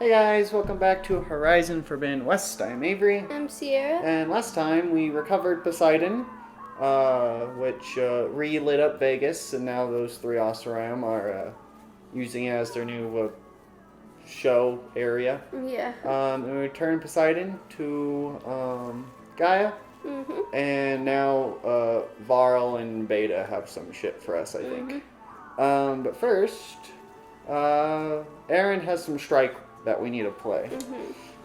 Hey guys, welcome back to Horizon Forbidden West. I'm Avery. I'm Sierra. And last time we recovered Poseidon, which re-lit up Vegas, and now those three Oseram are using it as their new show area. Yeah. And we returned Poseidon to Gaia, and now Varl and Beta have some shit for us, I think. But first, Aaron has some strike that we need to play.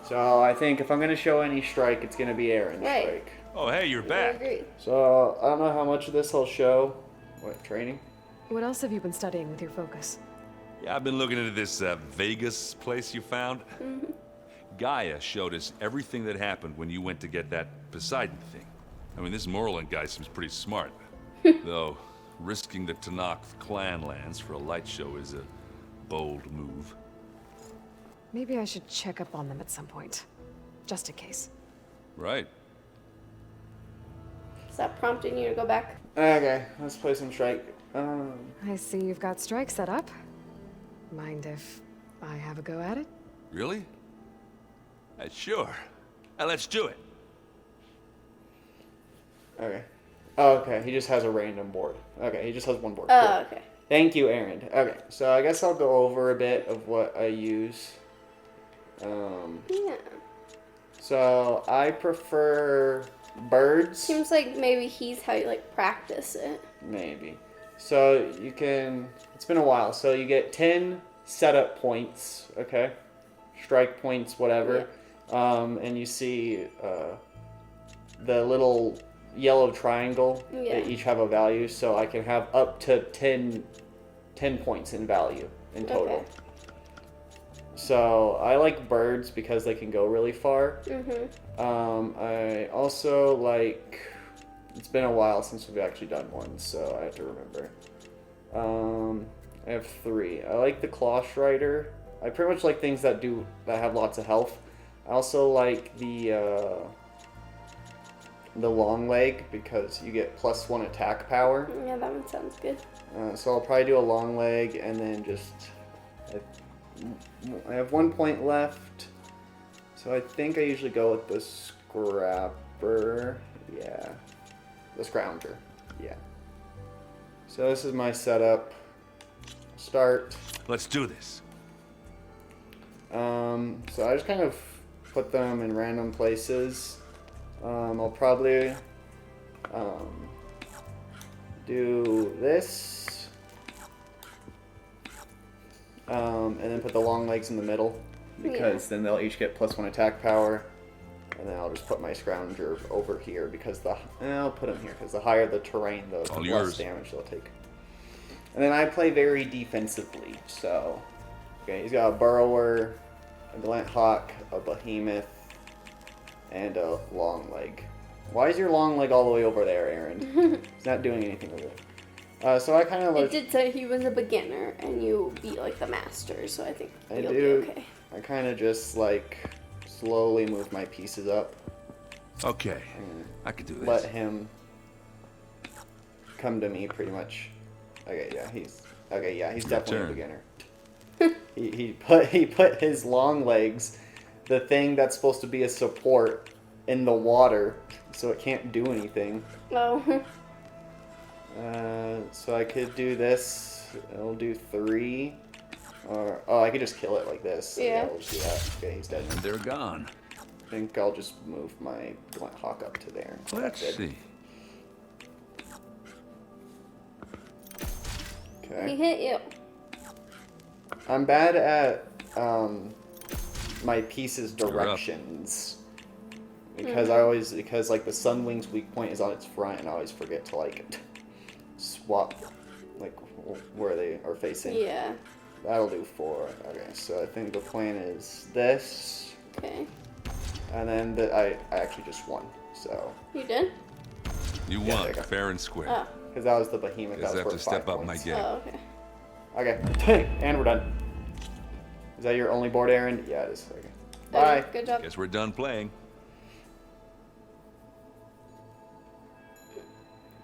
So I think if I'm going to show any strike, it's going to be Aaron's strike. Oh, hey, you're back. I agree. So I don't know how much of this I'll show. What, training? What else have you been studying with your focus? Yeah, I've been looking into this Vegas place you found. Gaia showed us everything that happened when you went to get that Poseidon thing. I mean, this Morland guy seems pretty smart. Though, risking the Tanakh clan lands for a light show is a bold move. Maybe I should check up on them at some point. Just in case. Right. Is that prompting you to go back? Okay, let's play some strike. I see you've got strike set up. Mind if I have a go at it? Really? Sure. Let's do it. Okay. Oh, okay, he just has a random board. Okay, he just has one board. Oh, Cool. okay. Thank you, Aaron. Okay, so I guess I'll go over a bit of what I use. Yeah. So I prefer birds. Seems like maybe he's how you practice it. Maybe. So you can, it's been a while, so you get 10 setup points, okay? Strike points, whatever. Yeah. And you see the little yellow triangle. Yeah. They each have a value, so I can have up to 10 points in value in total. Okay. So I like birds because they can go really far. I also like, it's been a while since we've actually done one, so I have to remember. I have 3. I like the Claw Strider. I pretty much like things that have lots of health. I also like the long leg because you get +1 attack power. Yeah, that one sounds good. So I'll probably do a long leg and then just, I have 1 point left. So I think I usually go with the Scrapper. Yeah. The Scrounger. Yeah. So this is my setup. Start. Let's do this. So I just kind of put them in random places. I'll probably do this, and then put the long legs in the middle, because then they'll each get +1 attack power. And then I'll just put my Scrounger over here because I'll put him here because the higher the terrain, the less damage they'll take. And then I play very defensively, so okay, he's got a Burrower, a Glint Hawk, a Behemoth, and a long leg. Why is your long leg all the way over there, Aaron? He's not doing anything with it. So I kind of It did say he was a beginner and you beat the master, so I think you'll be okay. I kind of just slowly move my pieces up. Okay, I could do this. Let him come to me pretty much. Okay, yeah, he's definitely a beginner. he put his long legs, the thing that's supposed to be a support, in the water, so it can't do anything. Oh. So I could do this. I'll do 3. Or I could just kill it like this. Yeah. We'll just do that. Okay, he's dead. And they're gone. I think I'll just move my Glint Hawk up to there. Let's see. Okay. He hit you. I'm bad at my pieces' directions. Because because the Sunwing's weak point is on its front, and I always forget to swap where they are facing. Yeah. That'll do 4. Okay, so I think the plan is this. Okay. And then I actually just won. So. You did? You won, fair and square. Oh. Because that was the Behemoth. Guess I that was have to worth step 5 up my points. game. Oh, okay. Okay, and we're done. Is that your only board, Aaron? Yeah, it is. Okay. Bye. Good job. Guess we're done playing.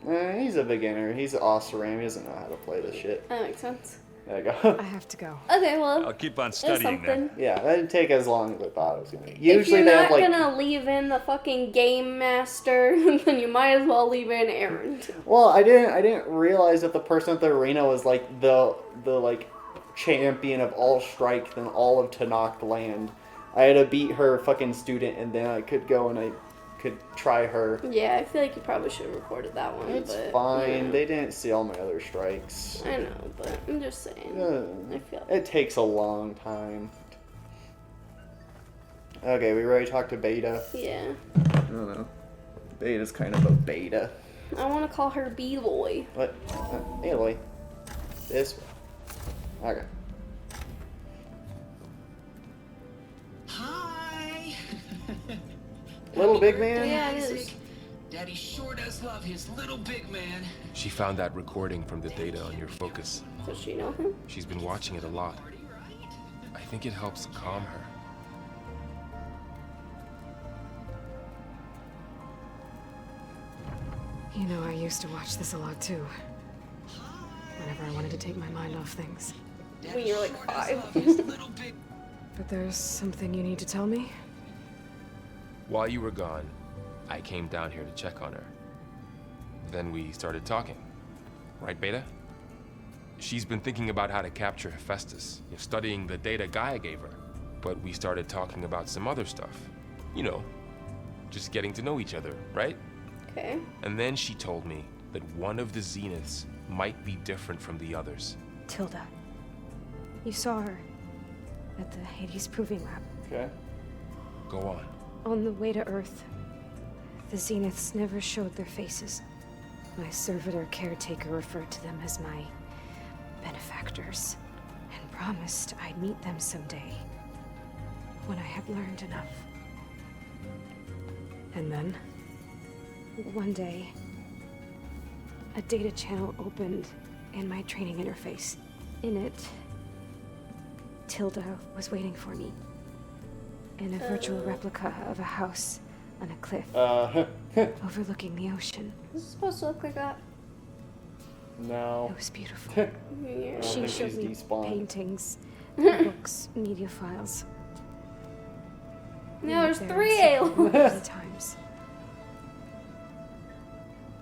He's a beginner. He's an Oseram. He doesn't know how to play this shit. That makes sense. There you go. I have to go. Okay, well, I'll keep on there's studying something. then. Yeah, that didn't take as long as I thought it was gonna. If Usually you're they not have like. gonna leave in the fucking game master, then you might as well leave in Aaron. Well, I didn't realize that the person at the arena was like the like champion of all strike in all of Tanakh land. I had to beat her fucking student, and then I could go and I could try her. Yeah, I feel like you probably should have recorded that one. It's but, fine. yeah. They didn't see all my other strikes. I know, but I'm just saying. I feel It takes a long time. Okay, we already talked to Beta. Yeah. I don't know. Beta's kind of a beta. I want to call her B-Boy. What? Aloy. This way. Okay. Hi. Little big man? Yeah, it is. Daddy sure does love his little big man. She found that recording from the data on your focus. Does she know him? She's been watching it a lot. I think it helps calm her. You know, I used to watch this a lot too. Whenever I wanted to take my mind off things. When you're like 5. Little big. But there's something you need to tell me? While you were gone, I came down here to check on her. Then we started talking. Right, Beta? She's been thinking about how to capture Hephaestus, studying the data Gaia gave her. But we started talking about some other stuff. You know, just getting to know each other, right? Okay. And then she told me that one of the Zeniths might be different from the others. Tilda. You saw her at the Hades Proving Lab. Okay. Go on. On the way to Earth, the Zeniths never showed their faces. My servitor caretaker referred to them as my benefactors and promised I'd meet them someday when I had learned enough. And then? One day, a data channel opened in my training interface. In it, Tilda was waiting for me in a virtual replica of a house on a cliff overlooking the ocean. Is it supposed to look like that? No. It was beautiful. Yeah. don't She think showed she's me despawned. paintings, books, media files. Now there's There 3 and Aloys. many times.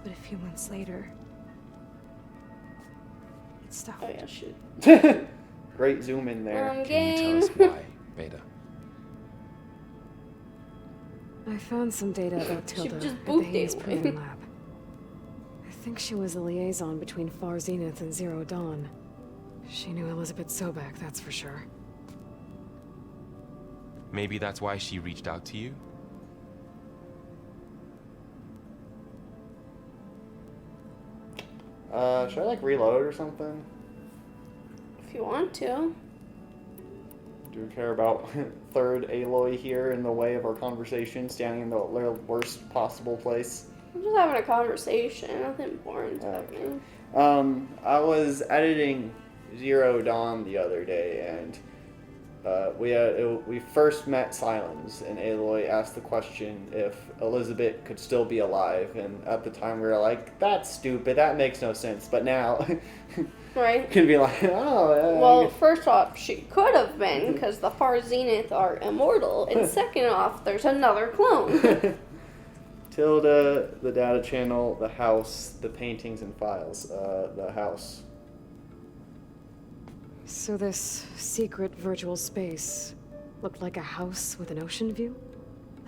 But a few months later, it stopped. Oh yeah, shoot. Great zoom in there. Can you Game. tell us why, Beta? I found some data about Tilda just at the booped Hades it. Proving Lab. I think she was a liaison between Far Zenith and Zero Dawn. She knew Elizabeth Sobek, that's for sure. Maybe that's why she reached out to you? Should I like reload or something? If you want to. Do you care about third Aloy here in the way of our conversation, standing in the worst possible place? I'm just having a conversation. Nothing important happening. I was editing Zero Dawn the other day, and we first met Silence, and Aloy asked the question if Elizabeth could still be alive, and at the time we were like, that's stupid, that makes no sense, but now Right? can be like, oh, Well, first off, she could have been, because the Far Zenith are immortal. And second off, there's another clone. Tilda, the data channel, the house, the paintings and files, the house. So this secret virtual space looked like a house with an ocean view?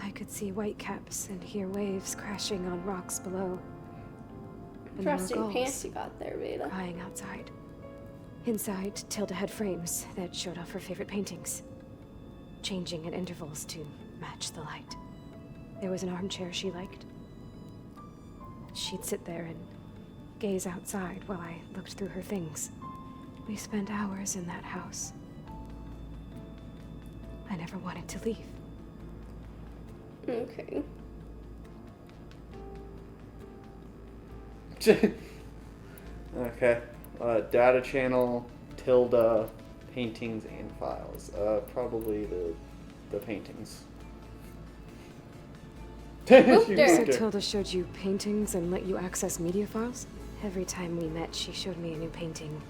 I could see whitecaps and hear waves crashing on rocks below. And there were Interesting gulls pants you got there, Beta. crying outside. Inside, Tilda had frames that showed off her favorite paintings, changing at intervals to match the light. There was an armchair she liked. She'd sit there and gaze outside while I looked through her things. We spent hours in that house. I never wanted to leave. Okay. Okay. Data channel, Tilda, paintings and files. Probably the paintings. Oop, She there. So moved it. Tilda showed you paintings and let you access media files? Every time we met, she showed me a new painting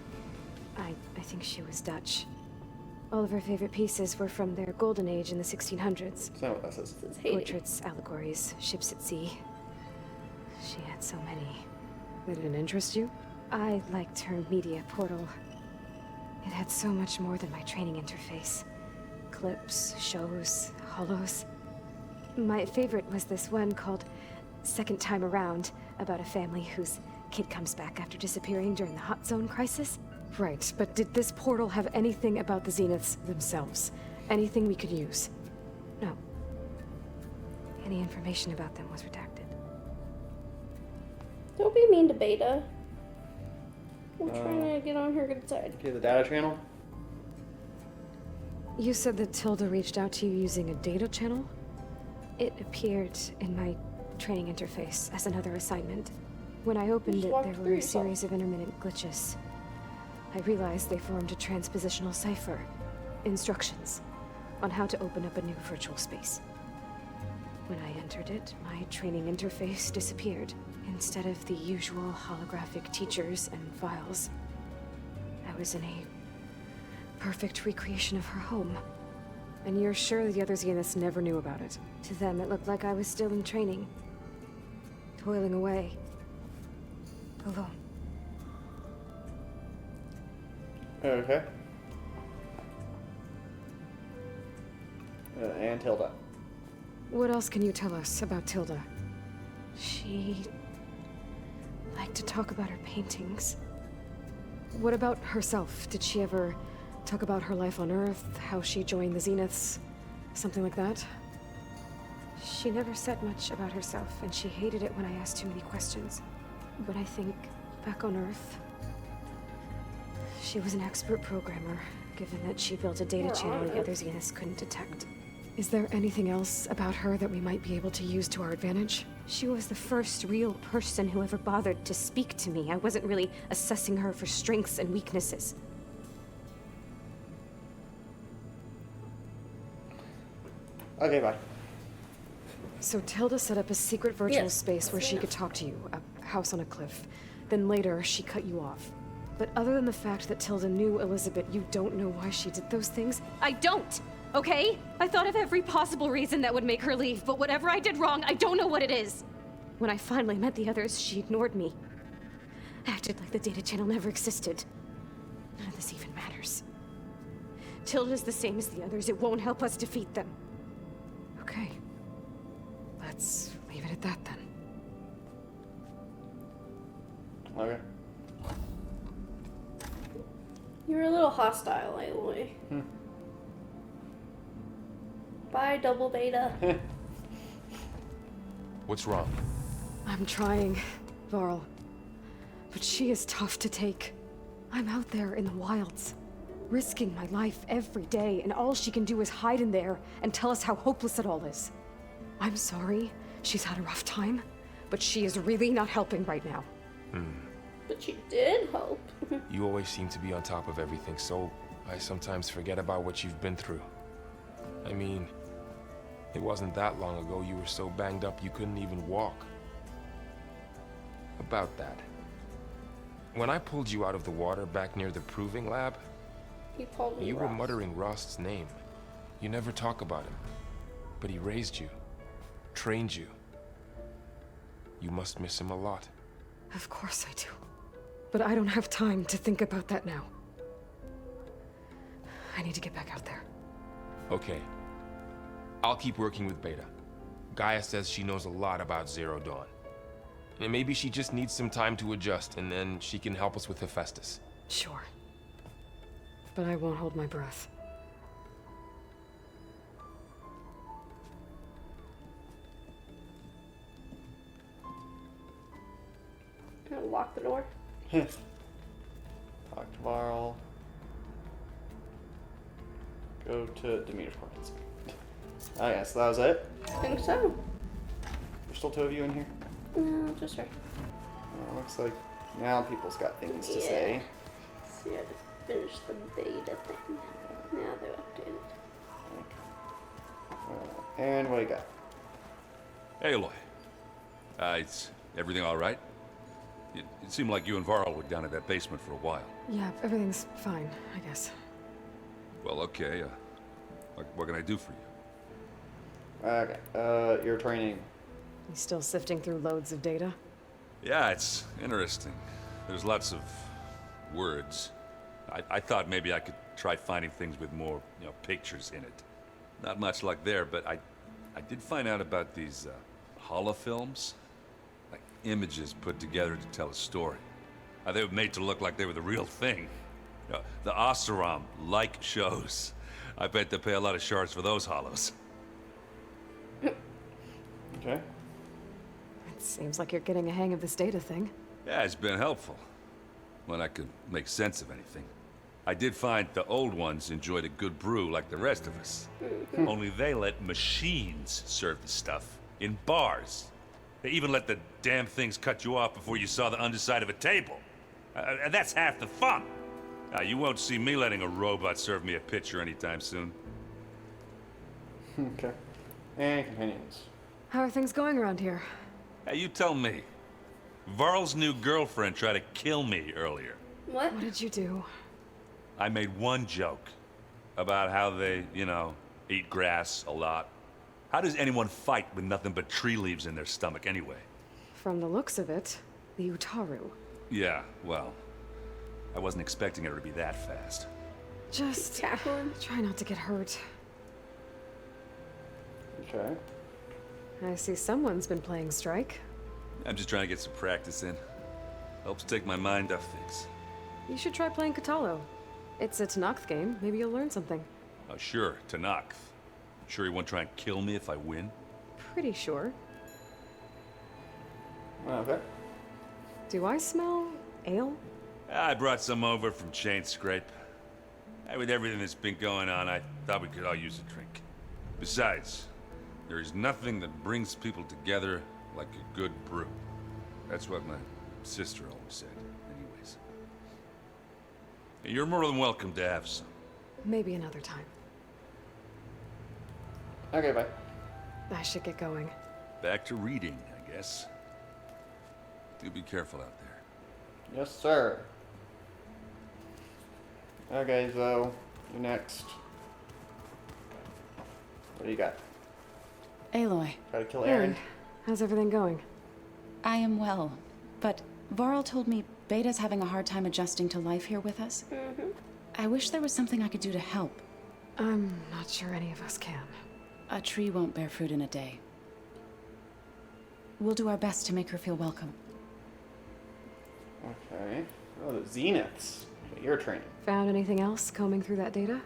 I think she was Dutch. All of her favorite pieces were from their golden age in the 1600s. That's not what that says. This is Haiti. Portraits, allegories, ships at sea. She had so many. They didn't interest you? I liked her media portal. It had so much more than my training interface. Clips, shows, holos. My favorite was this one called Second Time Around, about a family whose kid comes back after disappearing during the Hot Zone crisis. Right, but did this portal have anything about the Zeniths themselves? Anything we could use? No. Any information about them was redacted. Don't be mean to Beta. We're trying to get on her good side. Okay, the data channel. You said that Tilda reached out to you using a data channel? It appeared in my training interface as another assignment. When I opened Just it, walk there through were a yourself. series of intermittent glitches. I realized they formed a transpositional cipher. Instructions on how to open up a new virtual space. When I entered it, my training interface disappeared. Instead of the usual holographic teachers and files, I was in a perfect recreation of her home. And you're sure the other Zeniths never knew about it? To them, it looked like I was still in training, toiling away, alone. Okay. And Tilda. What else can you tell us about Tilda? She liked to talk about her paintings. What about herself? Did she ever talk about her life on Earth, how she joined the Zeniths, something like that? She never said much about herself, and she hated it when I asked too many questions. But I think, back on Earth, she was an expert programmer, given that she built a data We're channel on the it. other Zeniths couldn't detect. Is there anything else about her that we might be able to use to our advantage? She was the first real person who ever bothered to speak to me. I wasn't really assessing her for strengths and weaknesses. Okay, bye. So Tilda set up a secret virtual Yes, space where that's she enough. could talk to you, a house on a cliff. Then later, she cut you off. But other than the fact that Tilda knew Elizabeth, you don't know why she did those things? I don't! Okay? I thought of every possible reason that would make her leave, but whatever I did wrong, I don't know what it is. When I finally met the others, she ignored me. Acted like the data channel never existed. None of this even matters. Tilda's the same as the others. It won't help us defeat them. Okay. Let's leave it at that then. Okay. You're a little hostile, Aloy. Bye, double Beta. What's wrong? I'm trying, Varl. But she is tough to take. I'm out there in the wilds, risking my life every day, and all she can do is hide in there and tell us how hopeless it all is. I'm sorry, she's had a rough time, but she is really not helping right now. But you did help. You always seem to be on top of everything, so I sometimes forget about what you've been through. I mean, it wasn't that long ago you were so banged up you couldn't even walk. About that. When I pulled you out of the water back near the proving lab, He called me you were Ross. muttering Rost's name. You never talk about him. But he raised you, trained you. You must miss him a lot. Of course I do. But I don't have time to think about that now. I need to get back out there. Okay. I'll keep working with Beta. Gaia says she knows a lot about Zero Dawn. And maybe she just needs some time to adjust, and then she can help us with Hephaestus. Sure. But I won't hold my breath. Gonna lock the door. Talk to Varl. Go to Demeter's Quarters. Oh yeah, so that was it? I think so. There's still two of you in here? No, just her. Looks like now people's got things to Yeah. say. So you had to finish the beta thing. Now they're updated. And what do you got? Aloy. It's everything all right? It seemed like you and Varl were down at that basement for a while. Yeah, everything's fine, I guess. Well, okay. What can I do for you? Okay. Your training. You still sifting through loads of data? Yeah, it's interesting. There's lots of words. I thought maybe I could try finding things with more, pictures in it. Not much luck there, but I did find out about these holofilms. Like images put together to tell a story. They were made to look like they were the real thing. The Oseram-like shows. I bet they pay a lot of shards for those hollows. Okay. It seems like you're getting a hang of this data thing. Yeah, it's been helpful. When I could make sense of anything. I did find the old ones enjoyed a good brew like the rest of us. Only they let machines serve the stuff in bars. They even let the damn things cut you off before you saw the underside of a table. And that's half the fun. You won't see me letting a robot serve me a pitcher anytime soon. Okay. And companions. How are things going around here? Hey, you tell me. Varl's new girlfriend tried to kill me earlier. What? What did you do? I made one joke about how they, eat grass a lot. How does anyone fight with nothing but tree leaves in their stomach anyway? From the looks of it, the Utaru. Yeah, well, I wasn't expecting her to be that fast. Just Tackle him. try not to get hurt. Okay. I see someone's been playing Strike. I'm just trying to get some practice in. Helps take my mind off things. You should try playing Katalo. It's a Tanakh game. Maybe you'll learn something. Oh, sure, Tanakh. Sure he won't try and kill me if I win? Pretty sure. Okay. Do I smell ale? I brought some over from Chain Scrape. With everything that's been going on, I thought we could all use a drink. Besides, there is nothing that brings people together like a good brew. That's what my sister always said, anyways. You're more than welcome to have some. Maybe another time. Okay, bye. I should get going. Back to reading, I guess. Do be careful out there. Yes, sir. Okay, so you're next. What do you got? Aloy, Try to kill Aaron. Hey, how's everything going? I am well, but Varl told me Beta's having a hard time adjusting to life here with us. I wish there was something I could do to help. I'm not sure any of us can. A tree won't bear fruit in a day. We'll do our best to make her feel welcome. Okay. Oh, the Zeniths. Okay, your training. Found anything else combing through that data?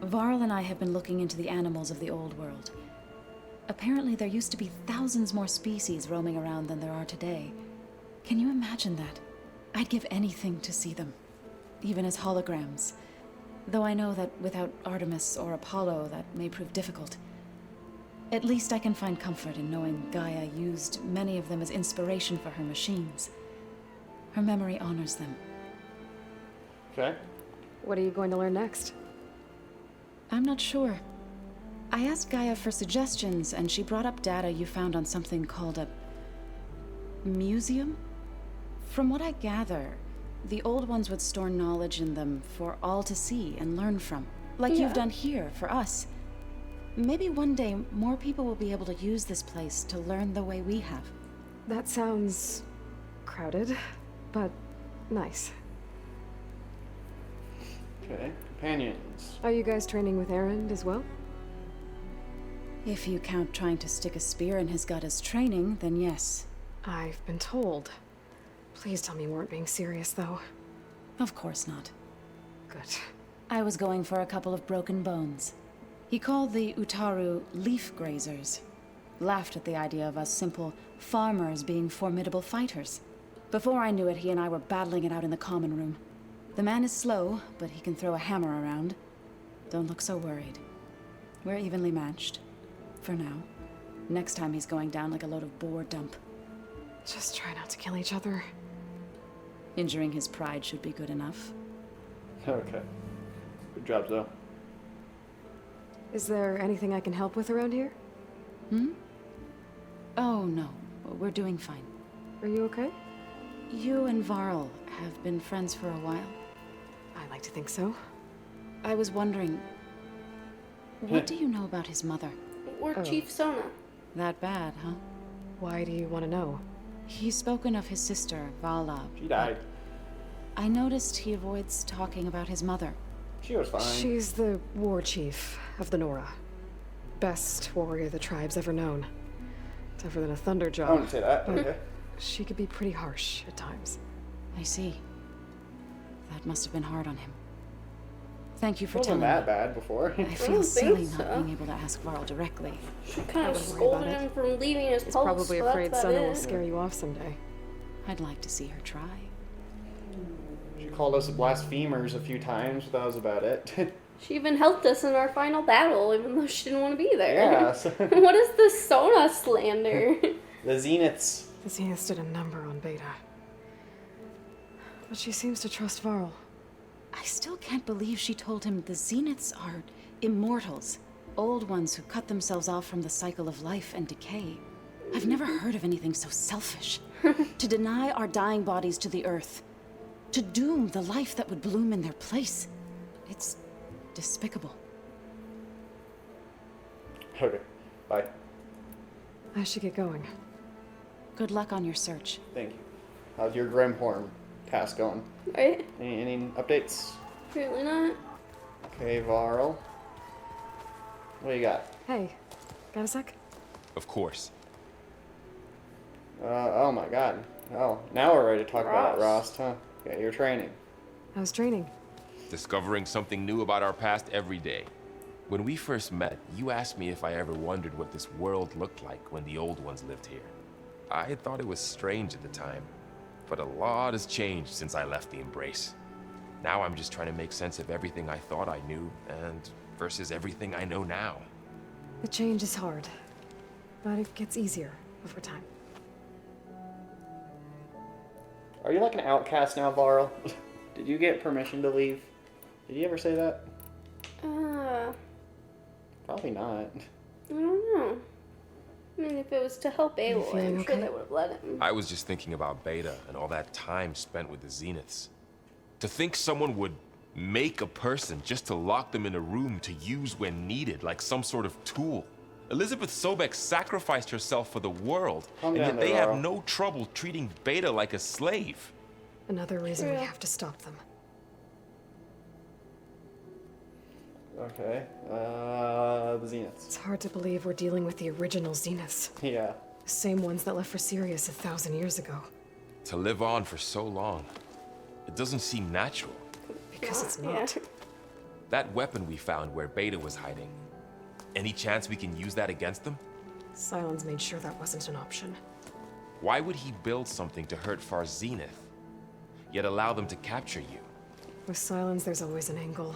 Varl and I have been looking into the animals of the old world. Apparently there used to be thousands more species roaming around than there are today. Can you imagine that? I'd give anything to see them, even as holograms. Though I know that without Artemis or Apollo, that may prove difficult. At least I can find comfort in knowing Gaia used many of them as inspiration for her machines. Her memory honors them. Okay. What are you going to learn next? I'm not sure. I asked Gaia for suggestions, and she brought up data you found on something called a museum? From what I gather, the old ones would store knowledge in them for all to see and learn from. Like you've done here for us. Maybe one day more people will be able to use this place to learn the way we have. That sounds crowded, but nice. Okay. Companions. Are you guys training with Erend as well? If you count trying to stick a spear in his gut as training, then yes. I've been told. Please tell me you weren't being serious, though. Of course not. Good. I was going for a couple of broken bones. He called the Utaru leaf grazers. Laughed at the idea of us simple farmers being formidable fighters. Before I knew it, he and I were battling it out in the common room. The man is slow, but he can throw a hammer around. Don't look so worried. We're evenly matched. For now. Next time he's going down like a load of boar dump. Just try not to kill each other. Injuring his pride should be good enough. Okay. Good job, though. Is there anything I can help with around here? Oh, no. We're doing fine. Are you okay? You and Varl have been friends for a while? I like to think so. I was wondering, what do you know about his mother? Or Chief Sona. That bad, huh? Why do you want to know? He's spoken of his sister, Vala. She died. I noticed he avoids talking about his mother. She was fine. She's the war chief of the Nora. Best warrior the tribe's ever known. Tougher than a thunder job. I wouldn't say that. Okay. She could be pretty harsh at times. I see. That must have been hard on him. Thank you for It wasn't telling that me. bad before. I don't feel silly think not so. being able to ask Varl directly. She kind of wouldn't worry about scolded it. him from leaving his He's post. probably so afraid that's about Sona will it. scare you off someday. I'd like to see her try. She called us blasphemers a few times, but that was about it. She even helped us in our final battle, even though she didn't want to be there. Yes. What is this Sona slander? The Zeniths. The Zeniths did a number on Beta. But she seems to trust Varl. I still can't believe she told him the Zeniths are immortals. Old ones who cut themselves off from the cycle of life and decay. I've never heard of anything so selfish. To deny our dying bodies to the earth. To doom the life that would bloom in their place. It's despicable. Okay. Bye. I should get going. Good luck on your search. Thank you. How's your Grimhorn pass going? Right? Any updates? Apparently not. Okay, Varl. What do you got? Hey, got a sec? Of course. Oh my god. Oh, now we're ready to talk about it, Ross. Rost, huh? Yeah, your training. How's training? Discovering something new about our past every day. When we first met, you asked me if I ever wondered what this world looked like when the old ones lived here. I thought it was strange at the time, but a lot has changed since I left the Embrace. Now I'm just trying to make sense of everything I thought I knew and versus everything I know now. The change is hard, but it gets easier over time. Are you like an outcast now, Varl? Did you get permission to leave? Did you ever say that? Probably not. I don't know. I mean, if it was to help Aloy, feeling I'm sure okay? they would have let him. I was just thinking about Beta and all that time spent with the Zeniths. To think someone would make a person just to lock them in a room to use when needed, like some sort of tool. Elizabeth Sobek sacrificed herself for the world, Calm and down yet they there, have Laurel. no trouble treating Beta like a slave. Another reason we True. have to stop them. Okay. The Zeniths. It's hard to believe we're dealing with the original Zeniths. Yeah. The same ones that left for Sirius 1,000 years ago. To live on for so long, it doesn't seem natural. Because it's Yeah. not. That weapon we found where Beta was hiding, any chance we can use that against them? Silence made sure that wasn't an option. Why would he build something to hurt Far Zenith, yet allow them to capture you? With Silence, there's always an angle.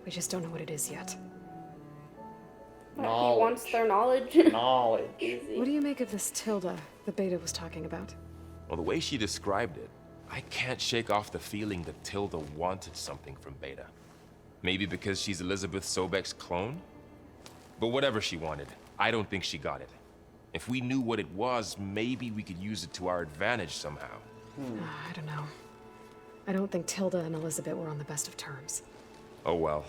We just don't know what it is yet. He wants Knowledge. their knowledge. Knowledge. Easy. What do you make of this Tilda the Beta was talking about? Well, the way she described it, I can't shake off the feeling that Tilda wanted something from Beta. Maybe because she's Elizabeth Sobek's clone? But whatever she wanted, I don't think she got it. If we knew what it was, maybe we could use it to our advantage somehow. I don't know. I don't think Tilda and Elizabeth were on the best of terms. Oh well.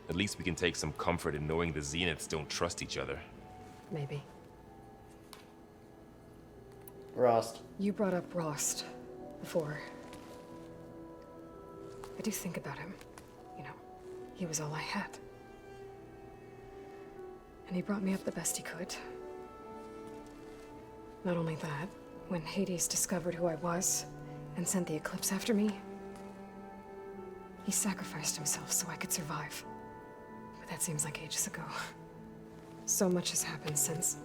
At least we can take some comfort in knowing the Zeniths don't trust each other. Maybe. Rost. You brought up Rost before. I do think about him. You know, he was all I had. And he brought me up the best he could. Not only that, when Hades discovered who I was and sent the Eclipse after me, he sacrificed himself so I could survive. But that seems like ages ago. So much has happened since.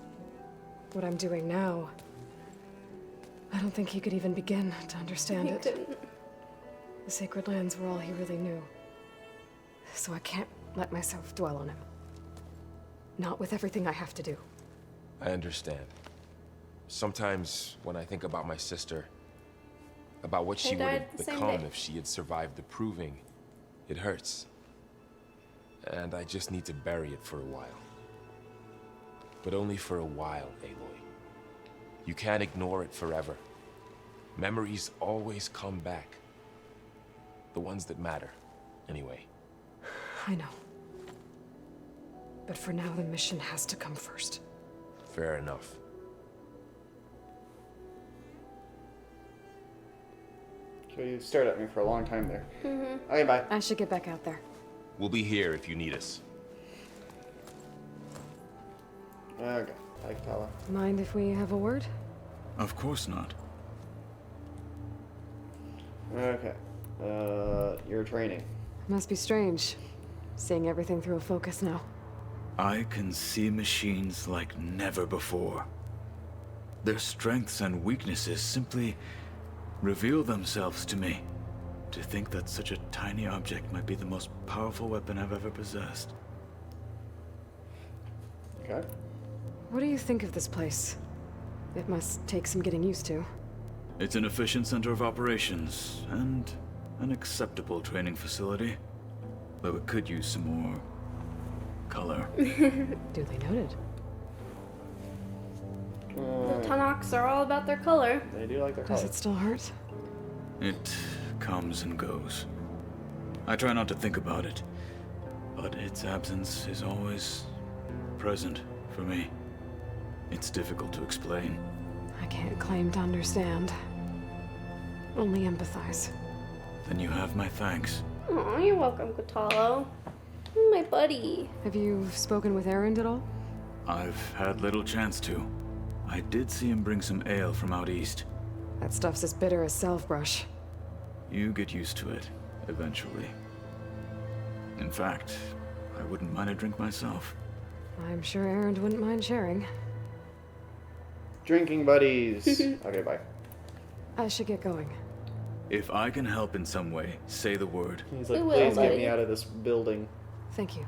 What I'm doing now, I don't think he could even begin to understand He it. couldn't. The sacred lands were all he really knew. So I can't let myself dwell on him. Not with everything I have to do. I understand. Sometimes when I think about my sister, about what she They would died have the same become day. if she had survived the proving, it hurts. And I just need to bury it for a while. But only for a while, Aloy. You can't ignore it forever. Memories always come back. The ones that matter, anyway. I know. But for now, the mission has to come first. Fair enough. So you stared at me for a long time there. Okay, bye. I should get back out there. We'll be here if you need us. Okay, bye, Katala. Mind if we have a word? Of course not. Okay. Your training. Must be strange, seeing everything through a focus now. I can see machines like never before. Their strengths and weaknesses simply reveal themselves to me. To think that such a tiny object might be the most powerful weapon I've ever possessed. Okay. What do you think of this place? It must take some getting used to. It's an efficient center of operations, and an acceptable training facility. Though it could use some more color. Duly noted. The Tanaks are all about their color. They do like their Does color. it still hurt? It comes and goes. I try not to think about it, but its absence is always present for me. It's difficult to explain. I can't claim to understand. Only empathize. Then you have my thanks. Oh, you're welcome, Katalo. My buddy. Have you spoken with Erend at all? I've had little chance to. I did see him bring some ale from out east. That stuff's as bitter as self-brush. You get used to it, eventually. In fact, I wouldn't mind a drink myself. I'm sure Erend wouldn't mind sharing. Drinking buddies. Okay, bye. I should get going. If I can help in some way, say the word. He's like, We will, please get buddy. me out of this building. Thank you.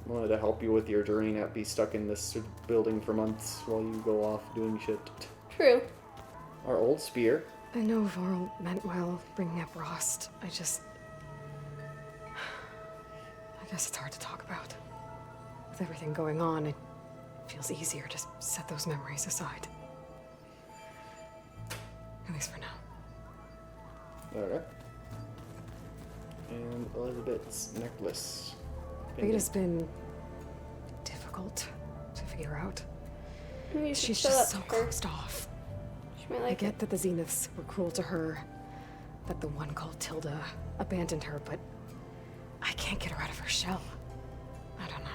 I wanted to help you with your journey, not be stuck in this building for months while you go off doing shit. True. Our old spear. I know Varl meant well bringing up Rost. I guess it's hard to talk about. With everything going on, it feels easier to set those memories aside. At least for now. Okay. And Elizabeth's necklace. Beta's been difficult to figure out. Maybe you should She's show just that so to her. closed off. She might I like it. get that the Zeniths were cruel to her, that the one called Tilda abandoned her, but I can't get her out of her shell. I don't know.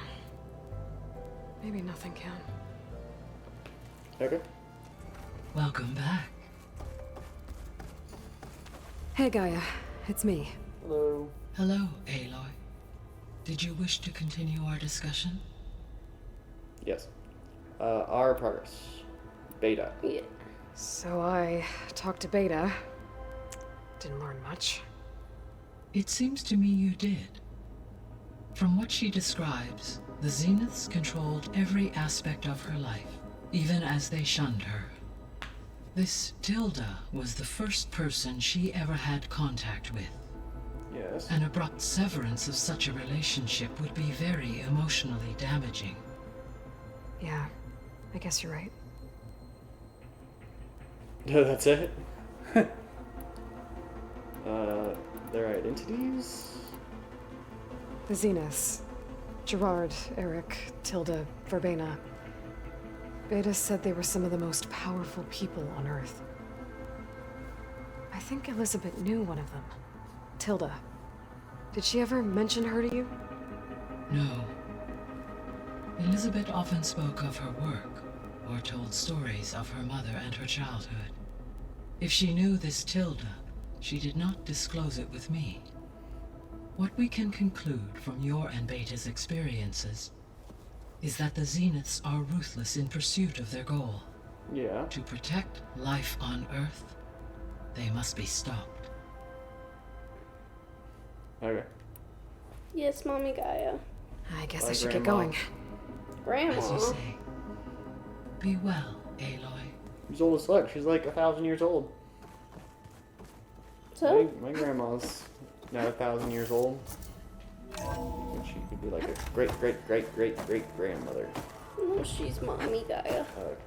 Maybe nothing can. Okay. Welcome back. Hey, Gaia. It's me. Hello. Hello, Aloy. Did you wish to continue our discussion? Yes. Our progress. Beta. Yeah. So I talked to Beta. Didn't learn much. It seems to me you did. From what she describes, the Zeniths controlled every aspect of her life, even as they shunned her. This Tilda was the first person she ever had contact with. Yes. An abrupt severance of such a relationship would be very emotionally damaging. Yeah, I guess you're right. That's it. Their identities? The Zeniths. Gerard, Eric, Tilda, Verbena. Beta said they were some of the most powerful people on Earth. I think Elizabeth knew one of them. Tilda. Did she ever mention her to you? No. Elizabeth often spoke of her work, or told stories of her mother and her childhood. If she knew this Tilda, she did not disclose it with me. What we can conclude from your and Beta's experiences is that the Zeniths are ruthless in pursuit of their goal. Yeah. To protect life on Earth, they must be stopped. Okay. Yes, Mommy Gaia. I guess Bye, I should get Grandma. going. Grandma. As you say, be well, Aloy. She's old as fuck. She's like 1,000 years old. So? My grandma's now 1,000 years old. And she could be like a great grandmother. No, she's Mommy Gaia. Okay.